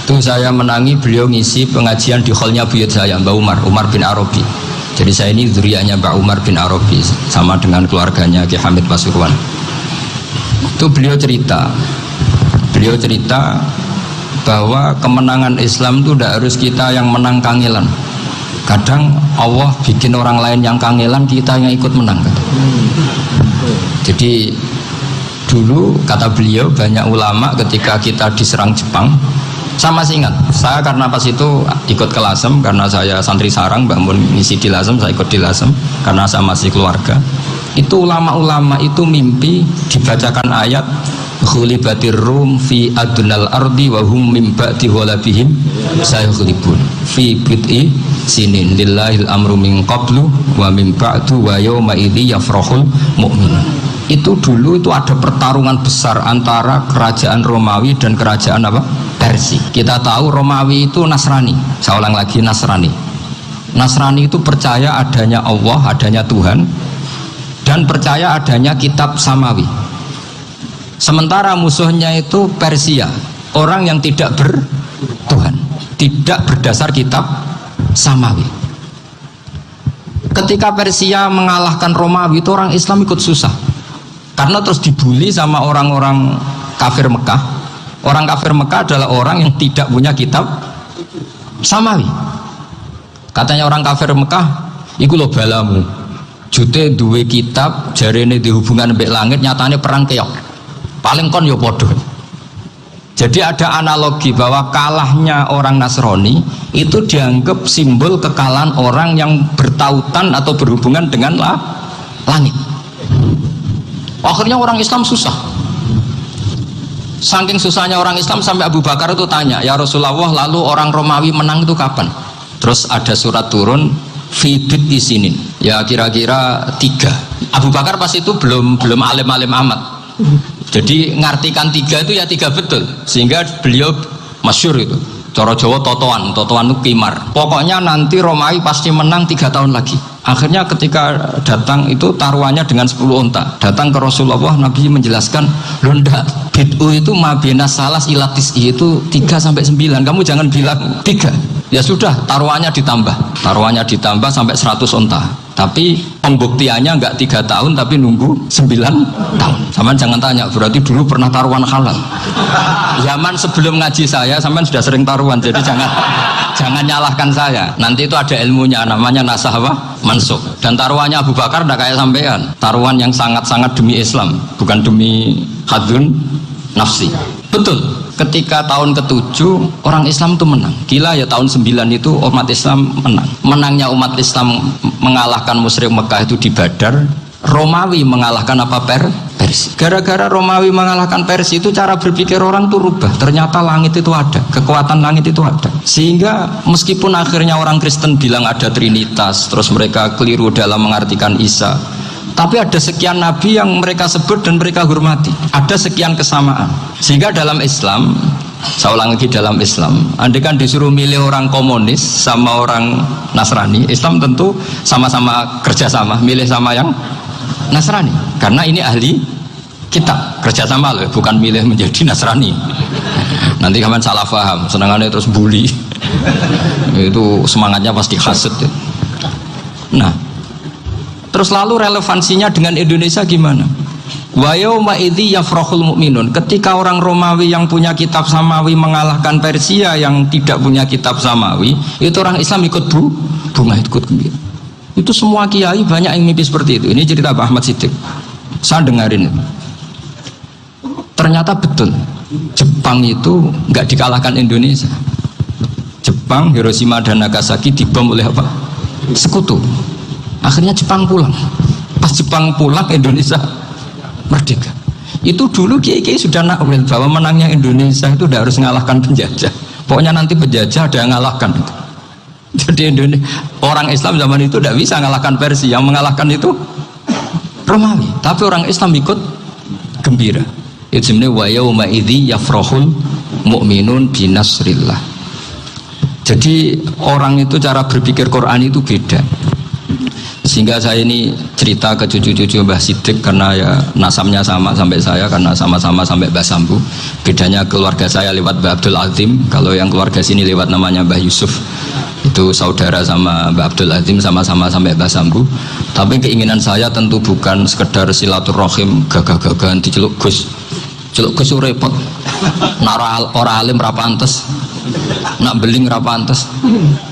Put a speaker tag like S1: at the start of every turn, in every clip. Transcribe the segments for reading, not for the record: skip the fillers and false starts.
S1: Itu saya menangi beliau ngisi pengajian di hallnya buyut saya, Mbak Umar bin Arabi. Jadi saya ini zuriyahnya Mbak Umar bin Arabi, sama dengan keluarganya Ki Hamid Pasuruan. Itu beliau cerita bahwa kemenangan Islam itu tidak harus kita yang menang kangelan. Kadang Allah bikin orang lain yang kangelan, kita yang ikut menang. Jadi dulu kata beliau, banyak ulama ketika kita diserang Jepang, saya masih ingat, saya karena pas itu ikut ke Lasem, karena saya santri sarang, bangun ngisi di Lasem, saya ikut di Lasem karena saya masih keluarga. Itu ulama-ulama itu mimpi dibacakan ayat khulibatir rum fi adnal ardi wa hum min ba'di ghalabihim sayaghlibun fi bid'i sinin lillahil amru min qablu wa min ba'du wa yawma idzi yafrahul mu'minun. Itu dulu itu ada pertarungan besar antara kerajaan Romawi dan kerajaan apa? Persia. Kita tahu Romawi itu Nasrani. Saya ulang lagi, Nasrani. Nasrani itu percaya adanya Allah, adanya Tuhan, dan percaya adanya kitab samawi. Sementara musuhnya itu Persia, orang yang tidak bertuhan, tidak berdasar kitab samawi. Ketika Persia mengalahkan Romawi, itu orang Islam ikut susah, karena terus dibully sama orang-orang kafir Mekah. Orang kafir Mekah adalah orang yang tidak punya kitab samawi. Katanya orang kafir Mekah, iku lo balamu, jute duwe kitab, jarene di hubungan mbek langit, nyatane perang keok. Paling kon yo podo. Jadi ada analogi bahwa kalahnya orang Nasrani itu dianggap simbol kekalahan orang yang bertautan atau berhubungan dengan langit. Akhirnya orang Islam susah. Saking susahnya orang Islam sampai Abu Bakar itu tanya, ya Rasulullah, lalu orang Romawi menang itu kapan? Terus ada surat turun fidit di sini, ya kira-kira 3. Abu Bakar pas itu belum alim-alim amat. Jadi ngartikan 3 itu ya 3 betul, sehingga beliau masyhur itu. Cara Jawa totoan itu kimar. Pokoknya nanti Romawi pasti menang 3 tahun lagi. Akhirnya ketika datang itu taruhannya dengan 10 unta. Datang ke Rasulullah, Nabi menjelaskan, loh ndak, bid'u itu mabena salas ilatis itu 3 sampai 9. Kamu jangan bilang 3. Ya sudah, taruhannya ditambah sampai 100 unta. Tapi pembuktiannya enggak 3 tahun, tapi nunggu 9 tahun. Sampean jangan tanya, berarti dulu pernah taruhan halal. Zaman sebelum ngaji saya, sampean sudah sering taruhan, jadi jangan nyalahkan saya. Nanti itu ada ilmunya, namanya nasah apa? Mansukh. Dan taruhannya Abu Bakar tidak kayak sampean. Taruhan yang sangat-sangat demi Islam, bukan demi hadun nafsi. Betul. Ketika tahun ke-7 orang Islam itu menang. Gila ya, tahun 9 itu umat Islam menang. Menangnya umat Islam mengalahkan musyrik Mekah itu di Badar. Romawi mengalahkan apa? Persia. Gara-gara Romawi mengalahkan Persia itu cara berpikir orang itu rubah. Ternyata langit itu ada, kekuatan langit itu ada. Sehingga meskipun akhirnya orang Kristen bilang ada Trinitas, terus mereka keliru dalam mengartikan Isa, tapi ada sekian nabi yang mereka sebut dan mereka hormati. Ada sekian kesamaan. Sehingga dalam Islam, saya ulang lagi, dalam Islam, andai kan disuruh milih orang komunis sama orang Nasrani, Islam tentu sama-sama kerjasama, milih sama yang Nasrani, karena ini ahli kitab, kerjasama loh, bukan milih menjadi Nasrani. Nanti kalian salah paham, senangannya terus bully. Itu semangatnya pasti hasad ya. Nah, terus lalu relevansinya dengan Indonesia gimana? Wa yauma idzi yafrahul mu'minun. Ketika orang Romawi yang punya kitab samawi mengalahkan Persia yang tidak punya kitab samawi, itu orang Islam ikut bunga, ikut gembira. Itu semua kiai banyak yang mimpi seperti itu. Ini cerita Pak Ahmad Siddiq. Saya dengarin itu. Ternyata betul. Jepang itu nggak dikalahkan Indonesia. Jepang, Hiroshima dan Nagasaki dibom oleh apa? Sekutu. Akhirnya Jepang pulang. Pas Jepang pulang, Indonesia merdeka. Itu dulu kiai-kiai sudah nakwil bahwa menangnya Indonesia itu udah harus mengalahkan penjajah. Pokoknya nanti penjajah ada yang mengalahkan itu. Jadi orang Islam zaman itu tidak bisa mengalahkan Persia. Yang mengalahkan itu Romawi. Tapi orang Islam ikut gembira. Itu sebenarnya wa yauma idzi yafrahul mu'minun binasrillah. Jadi orang itu cara berpikir Quran itu beda. Sehingga saya ini cerita ke cucu-cucu Mbah Sidik karena ya nasabnya sama sampai saya karena sama-sama sampai Mbah Sambu. Bedanya keluarga saya lewat Mbah Abdul Azim, kalau yang keluarga sini lewat namanya Mbah Yusuf. Itu saudara sama Mbah Abdul Azim, sama-sama sampai Mbah Sambu. Tapi keinginan saya tentu bukan sekedar silaturahim gagah-gagahan diceluk Gus. Celuk Gus repot. Nara ora alim ra pantes. Nak beling ra pantes.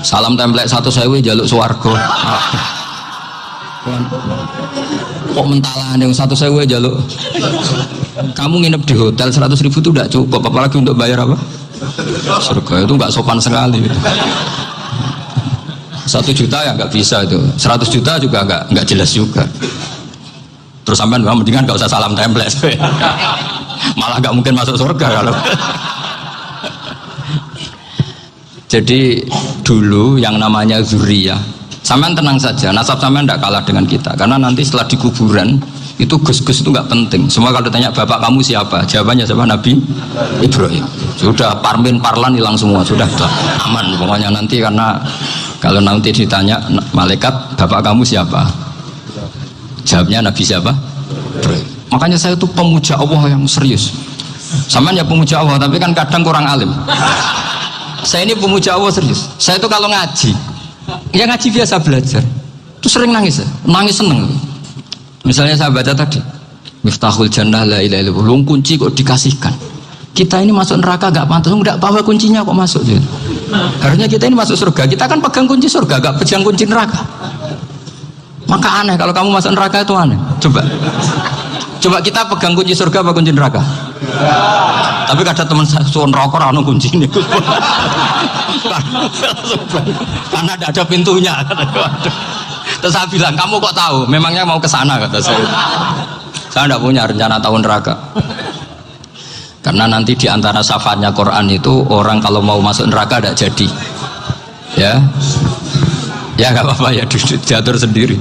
S1: Salam templek 1.000 jaluk swarga. Kok mentalan yang 1.000 jaluk. Kamu nginep di hotel 100.000 itu tidak cukup, apalagi untuk bayar apa? Surga itu nggak sopan sekali. 1 juta ya nggak bisa itu, 100 juta juga nggak jelas juga. Terus sampean mendingan nggak usah salam template, malah nggak mungkin masuk surga kalau. Jadi dulu yang namanya zuriyah, sampean tenang saja, nasab sampean tidak kalah dengan kita, karena nanti setelah di kuburan itu gus-gus itu nggak penting. Semua kalau ditanya bapak kamu siapa, jawabannya siapa? Nabi Ibrahim. Sudah parmin parlan hilang semua, sudah aman pokoknya nanti. Karena kalau nanti ditanya malaikat bapak kamu siapa, jawabnya Nabi siapa? Ibrahim. Makanya saya itu pemuja Allah yang serius. Sampean ya pemuja Allah, tapi kan kadang kurang alim. Saya ini pemuja Allah serius. Saya itu kalau ngaji, ya ngaji biasa belajar, itu sering nangis seneng. Misalnya saya baca tadi, Miftahul Jannah la ilaha illallah, kunci kok dikasihkan. Kita ini masuk neraka gak pantas, enggak bawa kuncinya kok masuk. Harusnya kita ini masuk surga, kita kan pegang kunci surga, gak pegang kunci neraka. Maka aneh kalau kamu masuk neraka itu aneh. Coba kita pegang kunci surga apa kunci neraka? Tapi kadang teman saya suon rokok anu kunci ini. Karena tidak ada pintunya. Terus saya bilang, kamu kok tahu? Memangnya mau ke sana, kata saya. Saya tidak punya rencana tahun neraka. Karena nanti di antara syafaatnya Quran itu orang kalau mau masuk neraka tidak jadi. Ya nggak apa-apa ya, diatur sendiri.